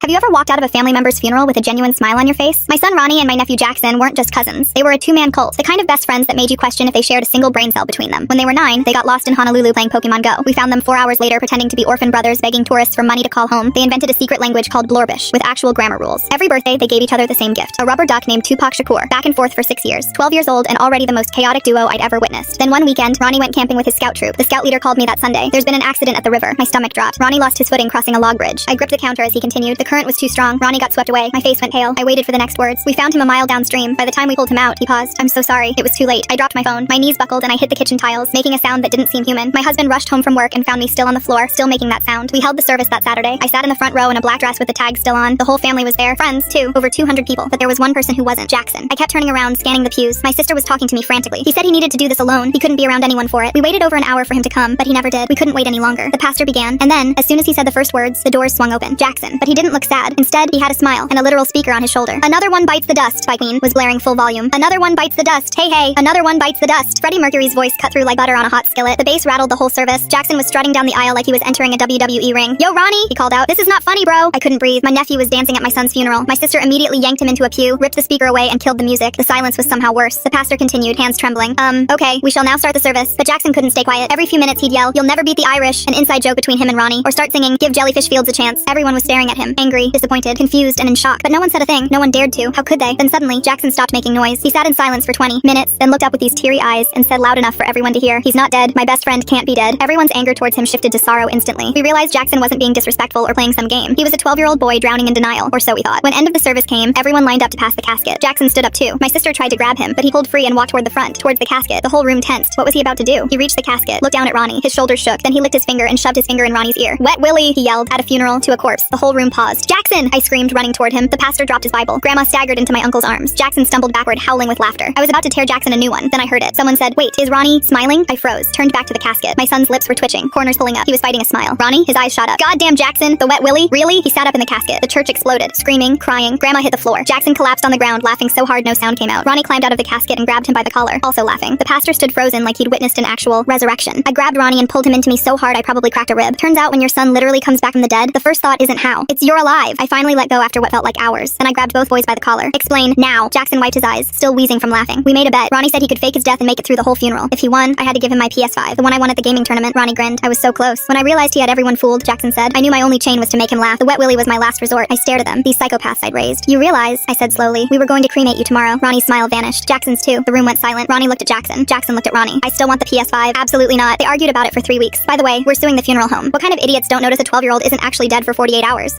Have you ever walked out of a family member's funeral with a genuine smile on your face? My son Ronnie and my nephew Jackson weren't just cousins. They were a two-man cult, the kind of best friends that made you question if they shared a single brain cell between them. When they were 9, they got lost in Honolulu playing Pokemon Go. We found them 4 hours later pretending to be orphan brothers begging tourists for money to call home. They invented a secret language called Blorbish, with actual grammar rules. Every birthday, they gave each other the same gift, a rubber duck named Tupac Shakur, back and forth for 6 years. 12 years old and already the most chaotic duo I'd ever witnessed. Then one weekend, Ronnie went camping with his scout troop. The scout leader called me that Sunday. There's been an accident at the river. My stomach dropped. Ronnie lost his footing crossing a log bridge. I gripped the counter as he continued. The current was too strong. Ronnie got swept away. My face went pale. I waited for the next words. We found him a mile downstream. By the time we pulled him out, he paused. I'm so sorry. It was too late. I dropped my phone. My knees buckled and I hit the kitchen tiles, making a sound that didn't seem human. My husband rushed home from work and found me still on the floor, still making that sound. We held the service that Saturday. I sat in the front row in a black dress with the tag still on. The whole family was there. Friends, too. Over 200 people. But there was one person who wasn't. Jackson. I kept turning around, scanning the pews. My sister was talking to me frantically. He said he needed to do this alone. He couldn't be around anyone for it. We waited over an hour for him to come, but he never did. We couldn't wait any longer. The pastor began, and then, as soon as he said the first words, the doors swung open. Jackson. But he didn't look sad. Instead, he had a smile and a literal speaker on his shoulder. Another one bites the dust by Queen was blaring full volume. Another one bites the dust. Hey, hey. Another one bites the dust. Freddie Mercury's voice cut through like butter on a hot skillet. The bass rattled the whole service. Jackson was strutting down the aisle like he was entering a WWE ring. Yo, Ronnie, he called out. This is not funny, bro. I couldn't breathe. My nephew was dancing at my son's funeral. My sister immediately yanked him into a pew, ripped the speaker away, and killed the music. The silence was somehow worse. The pastor continued, hands trembling. Okay, we shall now start the service. But Jackson couldn't stay quiet. Every few minutes he'd yell, "You'll never beat the Irish," an inside joke between him and Ronnie, or start singing, "Give Jellyfish Fields a chance." Everyone was staring at him, angry, disappointed, confused, and in shock. But no one said a thing. No one dared to. How could they? Then suddenly, Jackson stopped making noise. He sat in silence for 20 minutes, then looked up with these teary eyes and said loud enough for everyone to hear, "He's not dead. My best friend can't be dead." Everyone's anger towards him shifted to sorrow instantly. We realized Jackson wasn't being disrespectful or playing some game. He was a 12-year-old boy drowning in denial, or so we thought. When end of the service came, everyone lined up to pass the casket. Jackson stood up too. My sister tried to grab him, but he pulled free and walked toward the front, towards the casket. The whole room tensed. What was he about to do? He reached the casket, looked down at Ronnie. His shoulders shook. Then he licked his finger and shoved his finger in Ronnie's ear. "Wet Willie," he yelled. At a funeral, to a corpse. The whole room paused. "Jackson!" I screamed, running toward him. The pastor dropped his Bible. Grandma staggered into my uncle's arms. Jackson stumbled backward, howling with laughter. I was about to tear Jackson a new one. Then I heard it. Someone said, "Wait, is Ronnie smiling?" I froze, turned back to the casket. My son's lips were twitching, corners pulling up. He was fighting a smile. Ronnie, his eyes shot up. "Goddamn Jackson, the Wet Willie? Really?" He sat up in the casket. The church exploded, screaming, crying. Grandma hit the floor. Jackson collapsed on the ground, laughing so hard no sound came out. Ronnie climbed out of the casket and grabbed him by the collar, also laughing. The pastor stood frozen like he'd witnessed an actual resurrection. I grabbed Ronnie and pulled him into me so hard I probably cracked a rib. Turns out when your son literally comes back from the dead, the first thought isn't how. It's "you're alive." I finally let go after what felt like hours. Then I grabbed both boys by the collar. "Explain, now." Jackson wiped his eyes, still wheezing from laughing. We made a bet. Ronnie said he could fake his death and make it through the whole funeral. If he won, I had to give him my PS5. The one I won at the gaming tournament. Ronnie grinned. I was so close. When I realized he had everyone fooled, Jackson said, "I knew my only chain was to make him laugh. The Wet Willie was my last resort." I stared at them, these psychopaths I'd raised. "You realize," I said slowly, "we were going to cremate you tomorrow." Ronnie's smile vanished. Jackson's too. The room went silent. Ronnie looked at Jackson. Jackson looked at Ronnie. "I still want the PS5. Absolutely not." They argued about it for 3 weeks. By the way, we're suing the funeral home. What kind of idiots don't notice a 12-year-old isn't actually dead for 48 hours?